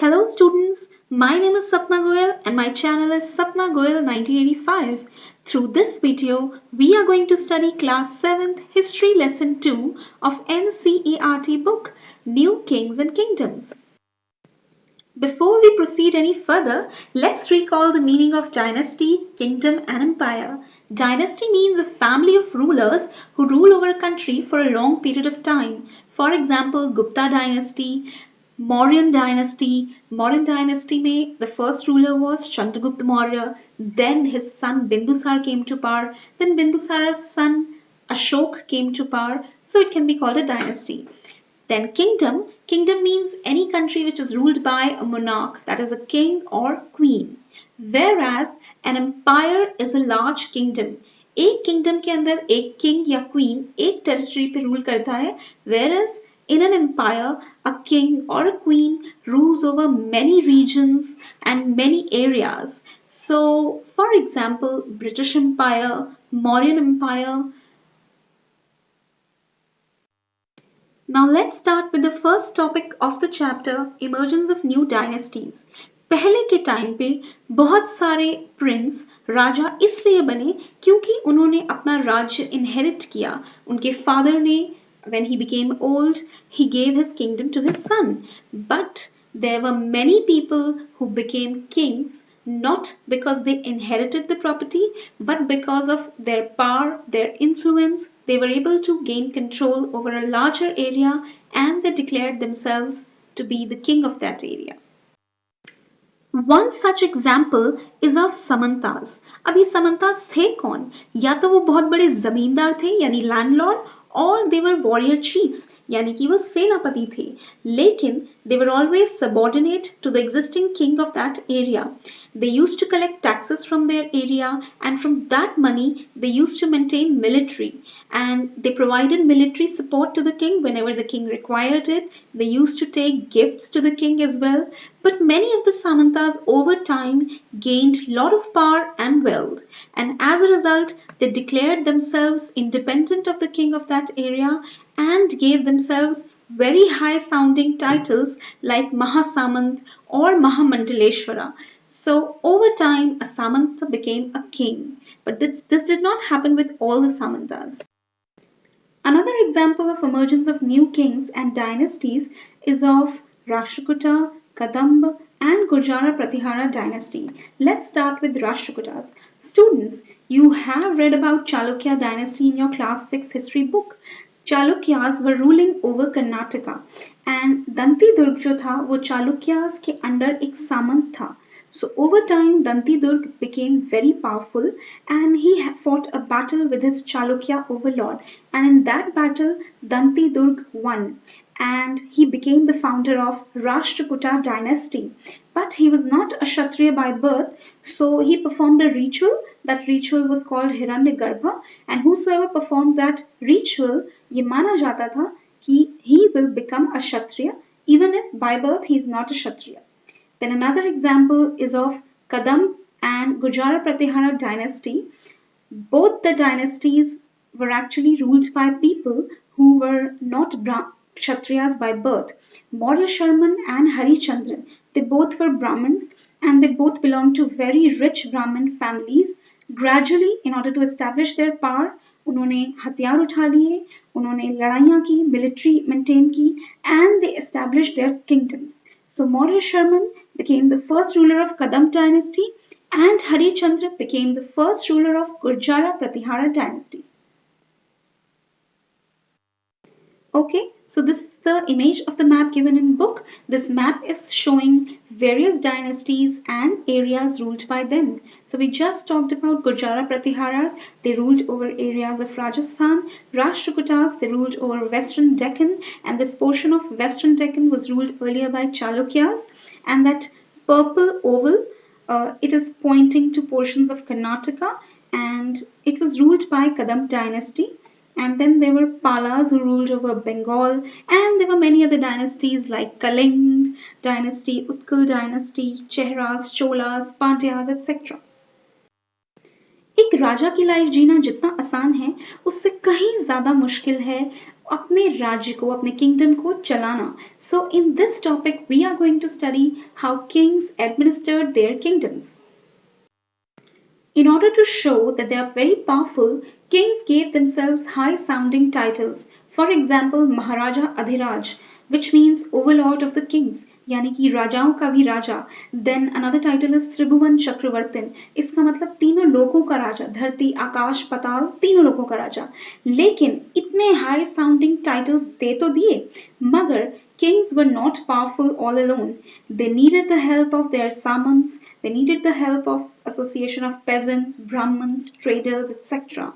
Hello students, my name is Sapna Goyal and my channel is Sapna Goyal 1985. Through this video, we are going to study class 7th History Lesson 2 of NCERT book New Kings and Kingdoms. Before we proceed any further, let's recall the meaning of dynasty, kingdom and empire. Dynasty means a family of rulers who rule over a country for a long period of time. For example, Gupta dynasty, Mauryan dynasty. Mauryan dynasty में the first ruler was Chandragupta Maurya. Then his son Bindusar came to power. Then Bindusar's son Ashok came to power. So it can be called a dynasty. Then kingdom. Kingdom means any country which is ruled by a monarch, that is a king or queen. Whereas an empire is a large kingdom. एक kingdom के अंदर एक king या queen एक territory पे rule करता है. Whereas in an empire, a king or a queen rules over many regions and many areas. So, for example, British Empire, Mauryan Empire. Now let's start with the first topic of the chapter, emergence of new dynasties. पहले के time पे बहुत सारे Prince राजा इसलिए बने क्योंकि उन्होंने अपना राज्य इनहेरिट किया. उनके फादर ने when he became old, he gave his kingdom to his son. But there were many people who became kings not because they inherited the property, but because of their power, their influence. They were able to gain control over a larger area and they declared themselves to be the king of that area. One such example is of Samantas. अब ये Samantas थे कौन? या तो वो बहुत बड़े जमींदार थे यानी लैंडलॉर्ड और they were warrior chiefs यानी कि वो सेनापति थे. लेकिन they were always subordinate to the existing king of that area. They used to collect taxes from their area and from that money they used to maintain military and they provided military support to the king whenever the king required it. They used to take gifts to the king as well. But many of the Samantas over time gained lot of power and wealth and as a result they declared themselves independent of the king of that area and gave themselves very high sounding titles like Mahasamant or Mahamandaleshwara. So over time a Samanta became a king. But this did not happen with all the Samantas. Another example of emergence of new kings and dynasties is of Rashtrakuta, Kadamba and Gurjara Pratihara dynasty. Let's start with Rashtrakutas. Students, you have read about Chalukya dynasty in your class 6 history book. Chalukyas were ruling over Karnataka and Danti Durg जो था वो Chalukyas के under एक सामंत था. So over time Danti Durg became very powerful and he fought a battle with his Chalukya overlord and in that battle Danti Durg won and he became the founder of Rashtrakuta dynasty. But he was not a Kshatriya by birth, so he performed a ritual. That ritual was called Hiranyagarbha and whosoever performed that ritual, ये माना जाता था कि he will become a Kshatriya even if by birth he is not a Kshatriya. Then another example is of Kadam and Gurjara Pratihara dynasty. Both the dynasties were actually ruled by people who were not Kshatriyas by birth. Maurya Sharman and Harichandran, they both were Brahmins and they both belonged to very rich Brahmin families. Gradually, in order to establish their power, उन्होंने हथियार उठा लिए, उन्होंने लड़ाइयाँ की, military maintain की, and they established their kingdoms. So Maurya Sharman became the first ruler of Kadam dynasty and Harichandra became the first ruler of Gurjara Pratihara dynasty. Okay, so this is the image of the map given in book. This map is showing various dynasties and areas ruled by them. So we just talked about Gurjara Pratiharas. They ruled over areas of Rajasthan. Rashtrakutas, they ruled over Western Deccan and this portion of Western Deccan was ruled earlier by Chalukyas. And that purple oval, it is pointing to portions of Karnataka and it was ruled by Kadam dynasty. And then there were Palas who ruled over Bengal and there were many other dynasties like Kaling dynasty, Utkal dynasty, Chehras, Cholas, Pandyas, etc. एक राजा की life जीना जितना आसान है उससे कहीं ज़्यादा मुश्किल है अपने राज्य को, अपने किंगडम को चलाना. So in this topic we are going to study how kings administered their kingdoms. In order to show that they are very powerful, kings gave themselves high-sounding titles. For example, Maharaja Adhiraj, which means overlord of the kings, यानी कि राजाओं का भी राजा. Then another title is त्रिभुवन चक्रवर्तिन. इसका मतलब तीनों लोकों का राजा, धरती आकाश पताल तीनों लोकों का राजा. लेकिन इतने हाई साउंडिंग टाइटल्स दे तो दिए, मगर kings were not powerful all alone. They needed the help of their samans. They needed the help of association of peasants, brahmins, traders, etc.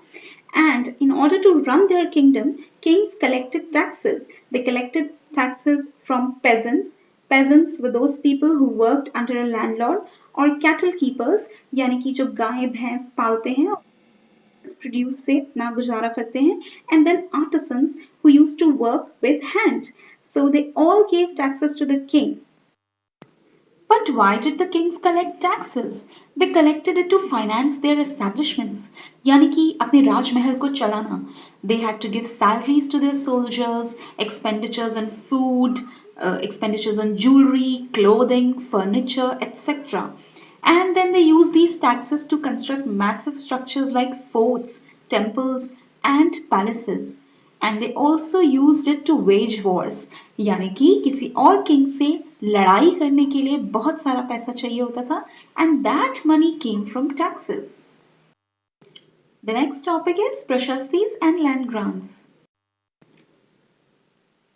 And in order to run their kingdom, kings collected taxes. They collected taxes from peasants. Peasants were those people who worked under a landlord, or cattle keepers, यानी कि जो गाय भैंस पालते हैं, produce से अपना गुजारा करते हैं, and then artisans who used to work with hand. So they all gave taxes to the king. But why did the kings collect taxes? They collected it to finance their establishments. यानी कि अपने राजमहल को चलाना. They had to give salaries to their soldiers, expenditures on food, expenditures on jewelry, clothing, furniture, etc. And then they used these taxes to construct massive structures like forts, temples, and palaces. And they also used it to wage wars. यानी कि किसी और king से लड़ाई करने के लिए बहुत सारा पैसा चाहिए होता था, and that money came from taxes. The next topic is prashastis and land grants.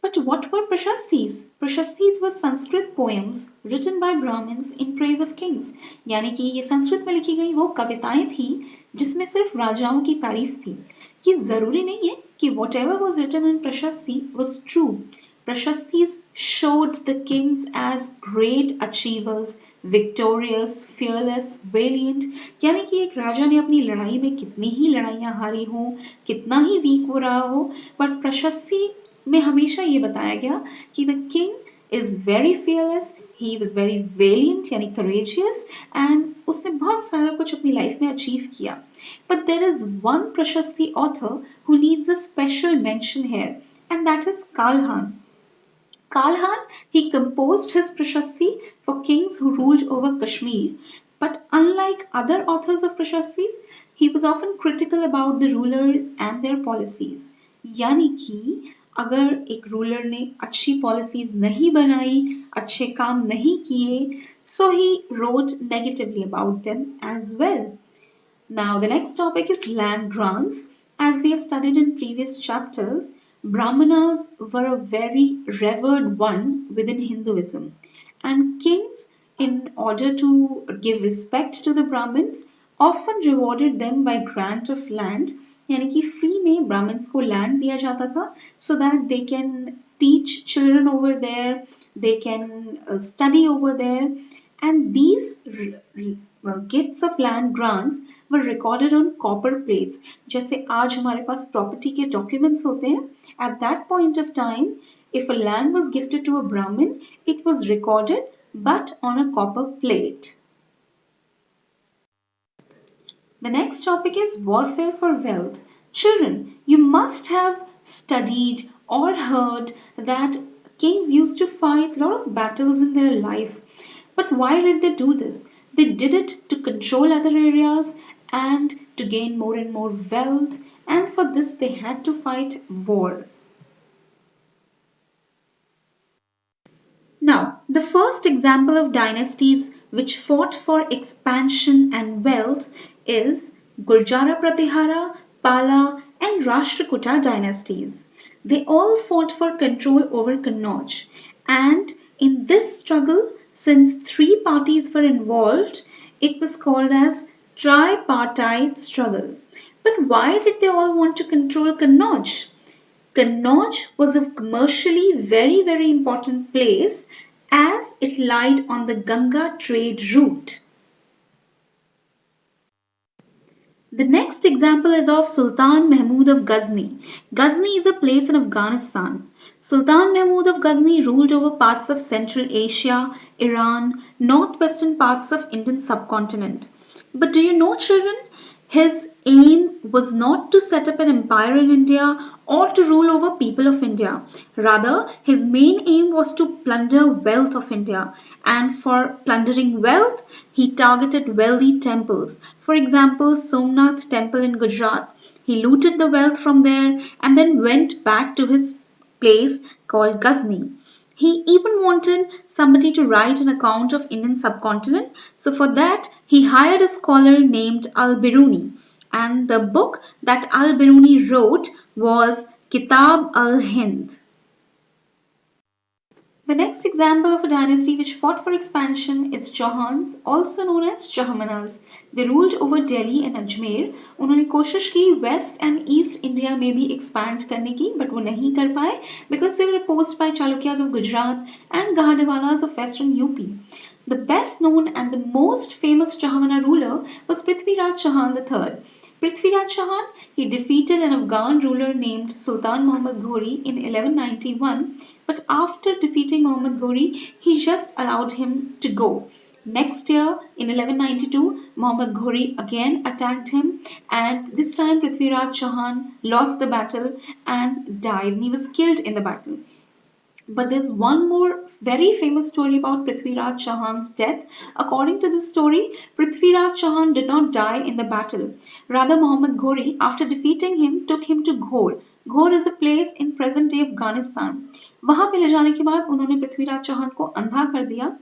But what were prashastis? Prashastis were Sanskrit poems written by Brahmins in praise of kings. यानी कि ये संस्कृत में लिखी गई वो कविताएं थी जिसमें सिर्फ राजाओं की तारीफ थी. ये जरूरी नहीं है कि whatever was written in prashasti was true. Prashastis showed the kings as great achievers, victorious, fearless, valiant. यानी कि एक राजा ने अपनी लड़ाई में कितनी ही लड़ाइयां हारी हो, कितना ही वीक हो रहा हो, बट प्रशस्ति में हमेशा ये बताया गया कि the king is very fearless, he was very valiant यानी courageous, and उसने बहुत सारा कुछ अपनी लाइफ में अचीव किया. But there is one Prashasti author who needs a special mention here, and that is Kalhan. Kalhan, he composed his Prashasti for kings who ruled over Kashmir. But unlike other authors of Prashastis, he was often critical about the rulers and their policies. यानी कि अगर एक ruler ने अच्छी policies नहीं बनाई, अच्छे काम नहीं किए, so he wrote negatively about them as well. Now the next topic is land grants. As we have studied in previous chapters, Brahmanas were a very revered one within Hinduism, and kings, in order to give respect to the Brahmins, often rewarded them by grant of land. यानी कि free में Brahmins को land दिया जाता था so that they can teach children over there, they can study over there, and these gifts of land grants were recorded on copper plates. जैसे आज हमारे पास प्रॉपर्टी के डॉक्यूमेंट्स होते हैं, at that point of time, if a land was gifted to a Brahmin, it was recorded but on a copper plate. The next topic is warfare for wealth. Children, you must have studied or heard that kings used to fight a lot of battles in their life. But why did they do this? They did it to control other areas and to gain more and more wealth, and for this they had to fight war. Now, the first example of dynasties which fought for expansion and wealth is Gurjara Pratihara, Pala, and Rashtrakuta dynasties. They all fought for control over Kannauj, and in this struggle, since three parties were involved, it was called as tripartite struggle. But why did they all want to control Kannauj? Kannauj was a commercially very, very important place as it lied on the Ganga trade route. The next example is of Sultan Mahmud of Ghazni. Ghazni is a place in Afghanistan. Sultan Mahmud of Ghazni ruled over parts of Central Asia, Iran, northwestern parts of Indian subcontinent. But do you know, children, his aim was not to set up an empire in India or to rule over people of India. Rather, his main aim was to plunder wealth of India. And for plundering wealth, he targeted wealthy temples. For example, Somnath temple in Gujarat. He looted the wealth from there and then went back to his place called Ghazni. He even wanted somebody to write an account of Indian subcontinent. So for that, he hired a scholar named Al-Biruni. And the book that Al-Biruni wrote was Kitab al-Hind. The next example of a dynasty which fought for expansion is Chauhans, also known as Chahmanas. They ruled over Delhi and Ajmer. उन्होंने कोशिश की West and East India में भी expand करने की, but वो नहीं कर पाए because they were opposed by Chalukyas of Gujarat and Gahadwalas of Western UP. The best known and the most famous Chahmana ruler was Prithviraj Chauhan III. Prithviraj Chauhan, he defeated an Afghan ruler named Sultan Muhammad Ghori in 1191, but after defeating Muhammad Ghori, he just allowed him to go. Next year, in 1192, Muhammad Ghori again attacked him, and this time Prithviraj Chauhan lost the battle and died, and he was killed in the battle. But there's one more very famous story about Prithviraj Chauhan's death. According to this story, Prithviraj Chauhan did not die in the battle. Rather, Muhammad Ghori, after defeating him, took him to Ghor. Ghor is a place in present-day Afghanistan. वहां पे ले जाने के बाद उन्होंने पृथ्वीराज चौहान को अंधा कर दिया.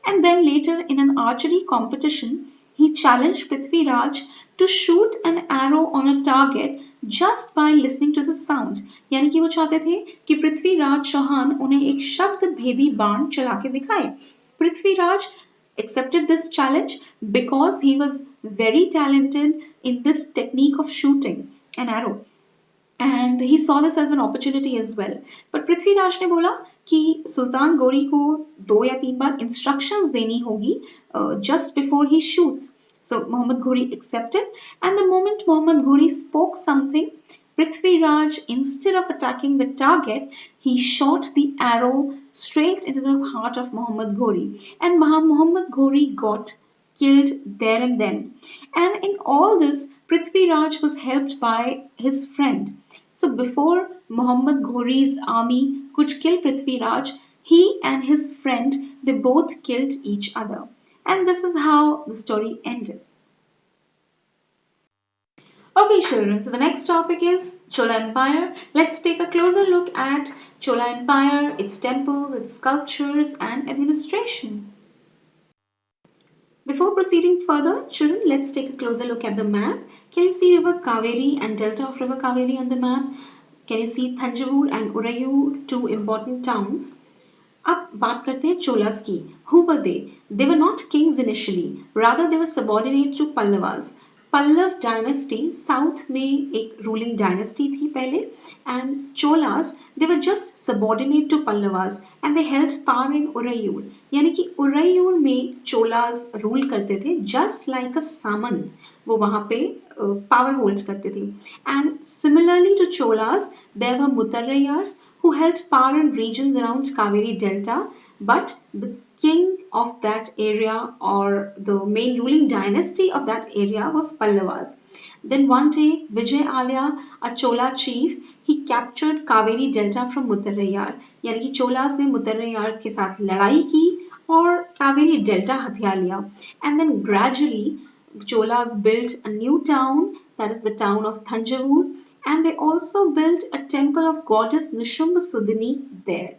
And then later in an archery competition, he challenged Prithviraj to shoot an arrow on a target just by listening to the sound. यानी कि वो चाहते थे कि पृथ्वीराज चौहान उन्हें एक शब्द भेदी बाण चला के दिखाए. Prithviraj accepted this challenge because he was very talented in this technique of shooting an arrow. And he saw this as an opportunity as well. But Prithviraj ने बोला कि सुल्तान गौरी को 2 या 3 बार instructions देनी होगी just before he shoots. So Muhammad Ghori accepted, and the moment Muhammad Ghori spoke something, Prithviraj, instead of attacking the target, he shot the arrow straight into the heart of Muhammad Ghori, and Muhammad Ghori got killed there and then. And in all this, Prithviraj was helped by his friend. So before Muhammad Ghori's army could kill Prithviraj, he and his friend, they both killed each other. And this is how the story ended. Okay children, so the next topic is Chola Empire. Let's take a closer look at Chola Empire, its temples, its sculptures and administration. Before proceeding further, children, let's take a closer look at the map. Can you see River Kaveri and Delta of River Kaveri on the map? Can you see Thanjavur and Urayur, 2 important towns? अब बात करते हैं चोलास की. Who were they? They were not kings initially. Rather, they were subordinate to Pallavas. Pallav dynasty south में एक ruling dynasty थी पहले, and Cholas they were just subordinate to Pallavas and they held power in Urayur. यानी कि Urayur में Cholas rule करते थे just like a Samant. वो वहाँ पे power hold करते थे. And similarly to Cholas, there were Muttarayars who held power in regions around Kaveri Delta, but the king of that area or the main ruling dynasty of that area was Pallavas. Then one day, Vijay Alya, a Chola chief, he captured Kaveri Delta from Muttarayar. यानी कि Cholas ने Muttarayar के साथ लड़ाई की और Kaveri Delta हथिया लिया. And then gradually, Cholas built a new town, that is the town of Thanjavur, and they also built a temple of goddess Nishumbha Sudhini there.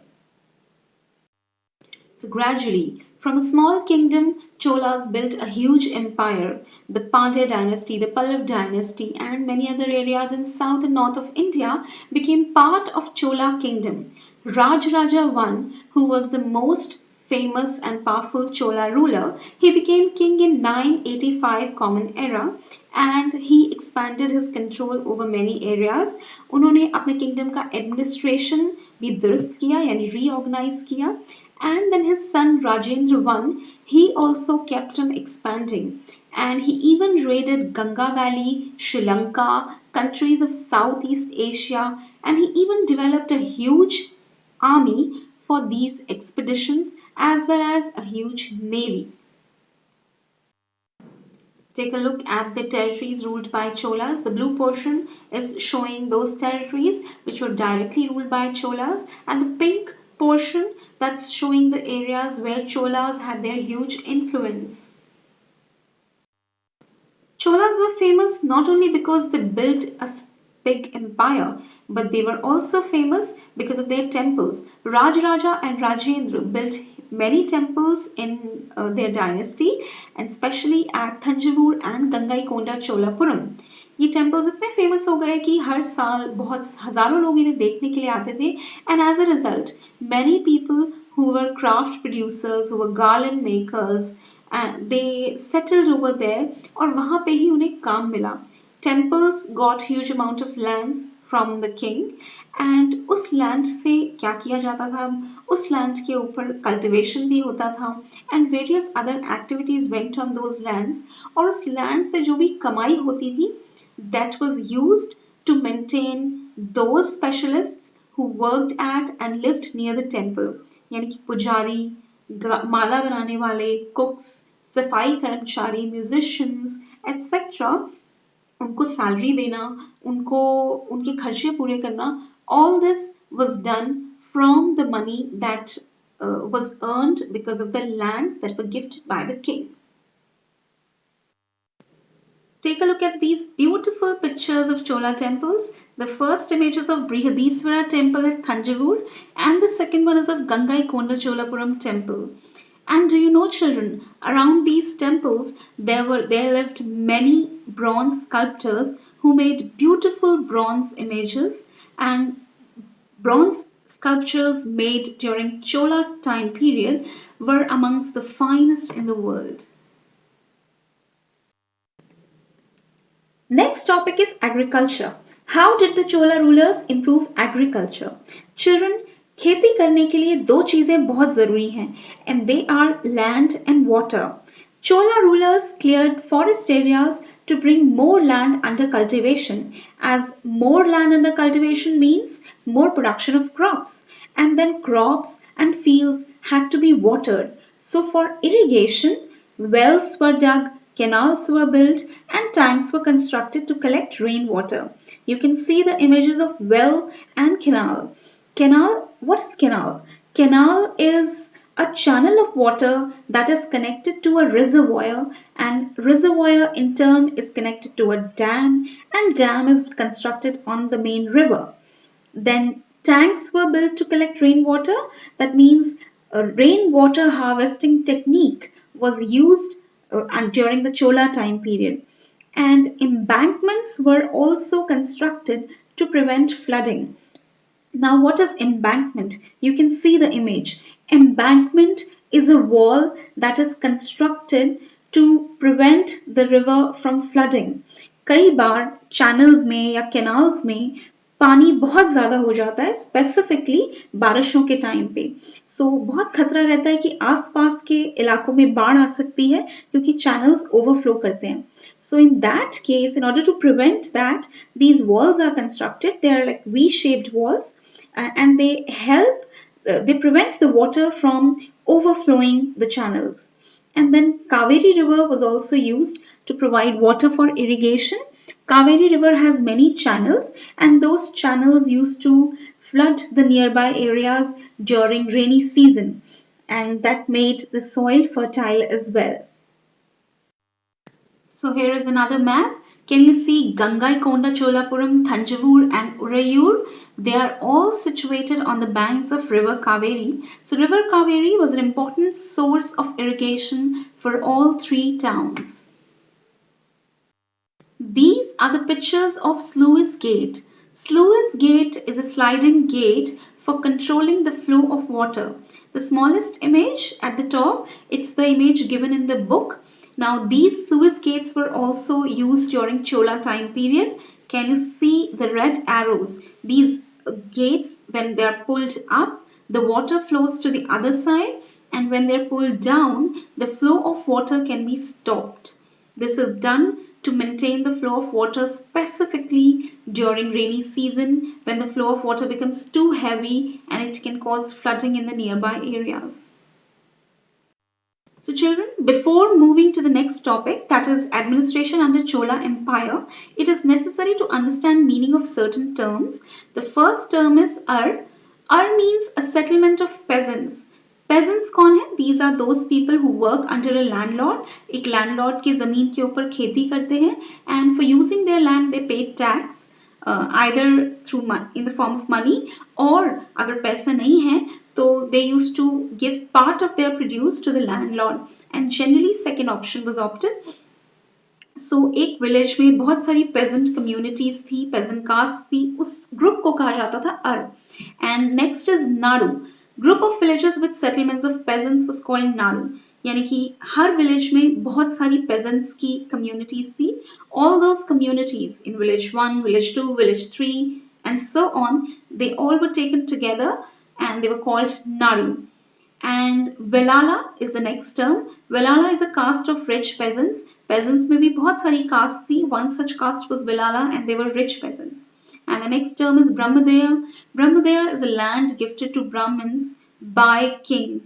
So gradually, from a small kingdom, Cholas built a huge empire. The Pandya dynasty, the Pallav dynasty, and many other areas in south and north of India became part of Chola kingdom. Rajaraja I, who was the most famous and powerful Chola ruler, he became king in 985 Common Era and he expanded his control over many areas. उन्होंने अपने kingdom का administration भी दुरुस्त किया यानी reorganize किया. And then his son Rajendra I, he also kept on expanding. And he even raided Ganga Valley, Sri Lanka, countries of Southeast Asia, and he even developed a huge army for these expeditions as well as a huge navy. Take a look at the territories ruled by Cholas. The blue portion is showing those territories which were directly ruled by Cholas, and the pink portion that's showing the areas where Cholas had their huge influence. Cholas were famous not only because they built a big empire, but they were also famous because of their temples. Rajaraja and Rajendra built many temples in their dynasty, and especially at Thanjavur and Gangaikonda Cholapuram. ये temples इतने famous हो गए कि हर साल बहुत हजारों लोग इन्हें देखने के लिए आते थे and as a result many people who were craft producers who were garland makers they settled over there और वहां पे ही उन्हें काम मिला. Temples got huge amount of land from the king and उस लैंड से क्या किया जाता था, उस लैंड के ऊपर कल्टिवेशन भी होता था and various other activities went on those lands. और उस लैंड से जो भी कमाई होती थी that was used to maintain those specialists who worked at and lived near the temple. यानी कि पुजारी, माला बनाने वाले, cooks, सफाई कर्मचारी, musicians, etc. उनको सैलरी देना, उनको उनके खर्चे पूरे करना, all this was done from the money that was earned because of the lands that were gifted by the king. Take a look at these beautiful pictures of Chola temples. The first image is of Brihadiswara temple at Thanjavur and the second one is of Gangaikonda Cholapuram temple. And do you know, children, around these temples there lived many bronze sculptors who made beautiful bronze images, and bronze sculptures made during Chola time period were amongst the finest in the world. Next topic is agriculture. How did the Chola rulers improve agriculture? Children, खेती करने के लिए दो चीजें बहुत जरूरी हैं and they are land and water. Chola rulers cleared forest areas to bring more land under cultivation, as more land under cultivation means more production of crops, and then crops and fields had to be watered. So for irrigation, wells were dug, canals were built and tanks were constructed to collect rainwater. You can see the images of well and canal. Canal, what is canal? Canal is a channel of water that is connected to a reservoir, and reservoir in turn is connected to a dam, and dam is constructed on the main river. Then tanks were built to collect rainwater. That means a rainwater harvesting technique was used and during the Chola time period. And embankments were also constructed to prevent flooding. Now, what is embankment? You can see the image. Embankment is a wall that is constructed to prevent the river from flooding. कई बार channels में या canals में पानी बहुत ज़्यादा हो जाता है स्पेसिफिकली बारिशों के टाइम पे. सो बहुत खतरा रहता है कि आसपास के इलाकों में बाढ़ आ सकती है क्योंकि चैनल्स ओवरफ्लो करते हैं. So in that case, in order to prevent that, these walls are constructed. They are like V-shaped walls and they help, they prevent the water from overflowing the channels. And then Kaveri River was also used to provide water for irrigation. Kaveri River has many channels and those channels used to flood the nearby areas during rainy season, and that made the soil fertile as well. So here is another map. Can you see Gangaikonda Cholapuram, Thanjavur and Urayur? They are all situated on the banks of river Kaveri. So river Kaveri was an important source of irrigation for all three towns. These are the pictures of Sluice Gate. Sluice Gate is a sliding gate for controlling the flow of water. The smallest image at the top, it's the image given in the book. Now these sluice gates were also used during Chola time period. Can you see the red arrows? These gates, when they are pulled up, the water flows to the other side, and when they are pulled down, the flow of water can be stopped. This is done to maintain the flow of water specifically during rainy season when the flow of water becomes too heavy and it can cause flooding in the nearby areas. So children, before moving to the next topic, that is administration under Chola Empire, it is necessary to understand meaning of certain terms. The first term is Ar. Ar means a settlement of peasants. Peasants कौन है? These are those people who work under a landlord. एक landlord की ज़मीन के ऊपर खेती करते हैं and for using their land they pay tax. Either through in the form of money or अगर पैसा नहीं है तो they used to give part of their produce to the landlord and generally second option was opted. So एक village में बहुत सारी peasant communities थी, peasant caste थी, उस ग्रुप को कहा जाता था अर. And next is Nadu. Group of villages with settlements of peasants was called Nadu. यानी कि हर विलेज में बहुत सारी peasants की communities थी. All those communities in village 1, village 2, village 3 and so on, they all were taken together and they were called Nadu. And Velala is the next term. Velala is a caste of rich peasants. Peasants में भी बहुत सारी caste थी. One such caste was Velala and they were rich peasants. And the next term is Brahmadeya. Brahmadeya is a land gifted to Brahmins by kings.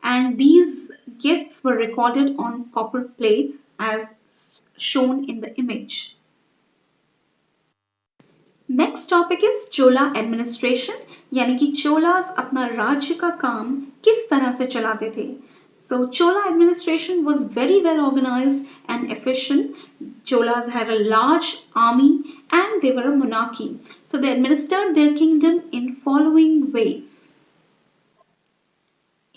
And these gifts were recorded on copper plates as shown in the image. Next topic is Chola administration यानी कि चोलास अपना राज्य का काम किस तरह से चलाते थे. So Chola administration was very well organised and efficient. Cholas had a large army and they were a monarchy. So they administered their kingdom in following ways.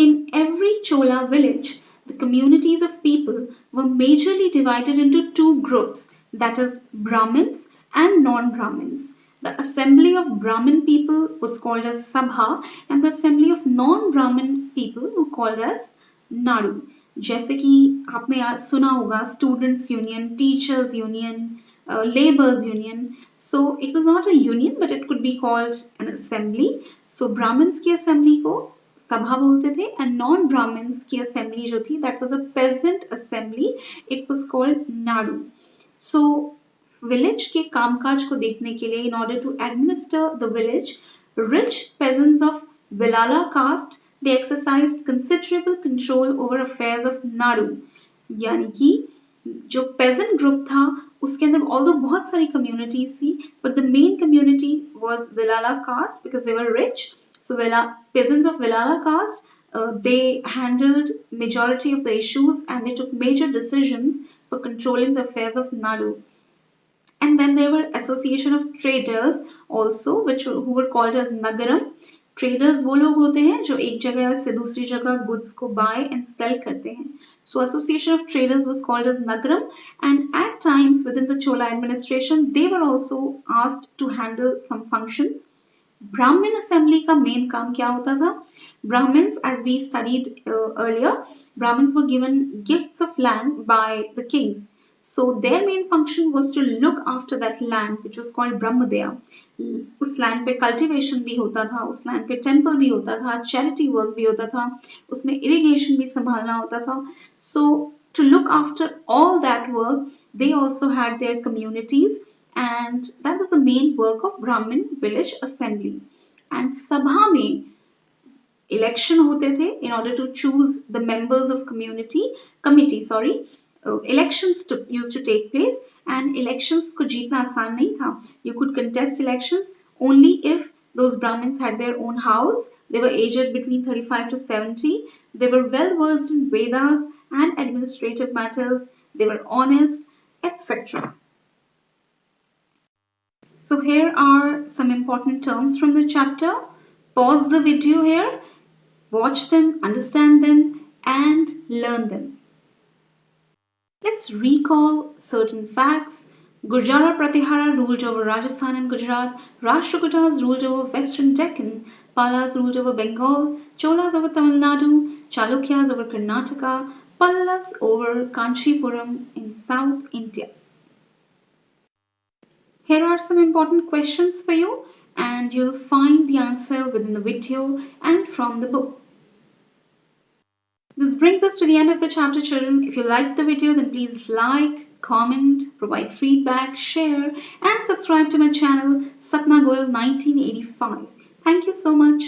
In every Chola village, the communities of people were majorly divided into two groups, that is Brahmins and non-Brahmins. The assembly of Brahmin people was called as Sabha and the assembly of non-Brahmin people were called as Nadu. जैसे कि आपने सुना होगा students union, teachers union, laborers union. So it was not a union but it could be called an assembly. So Brahmins की assembly को सभा बोलते थे and non-Brahmins की assembly जो थी that was a peasant assembly. It was called Nadu. So village के कामकाज को देखने के लिए in order to administer the village, rich peasants of Velala caste they exercised considerable control over affairs of Nadu. यानी कि जो peasant group था उसके अंदर although बहुत सारी communities थी but the main community was Velala caste because they were rich. So peasants of Velala caste they handled majority of the issues and they took major decisions for controlling the affairs of Nadu. And then there were association of traders also who were called as Nagaram. Traders वो लोग होते हैं जो एक जगह से दूसरी जगह goods को buy and sell करते हैं. So association of traders was called as Nagaram and at times within the Chola administration they were also asked to handle some functions. Brahmin assembly का main काम क्या होता था? Brahmins as we studied earlier, Brahmins were given gifts of land by the kings. So their main function was to look after that land which was called Brahmadeya. उस land पे cultivation भी होता था, उस land पे temple भी होता था, charity work भी होता था, उसमें irrigation भी संभालना होता था. So to look after all that work, they also had their communities and that was the main work of Brahmin village assembly. And sabha में election होते थे in order to choose the members of committee. Elections used to take place and elections को जीतना आसान नहीं था. You could contest elections only if those Brahmins had their own house. They were aged between 35 to 70. They were well versed in Vedas and administrative matters. They were honest, etc. So here are some important terms from the chapter. Pause the video here, watch them, understand them and learn them. Let's recall certain facts. Gurjara Pratihara ruled over Rajasthan and Gujarat. Rashtrakutas ruled over Western Deccan. Palas ruled over Bengal. Cholas over Tamil Nadu. Chalukyas over Karnataka. Pallavas over Kanchipuram in South India. Here are some important questions for you and you'll find the answer within the video and from the book. This brings us to the end of the chapter, children. If you liked the video, then please like, comment, provide feedback, share, and subscribe to my channel, Sapna Goyal 1985. Thank you so much.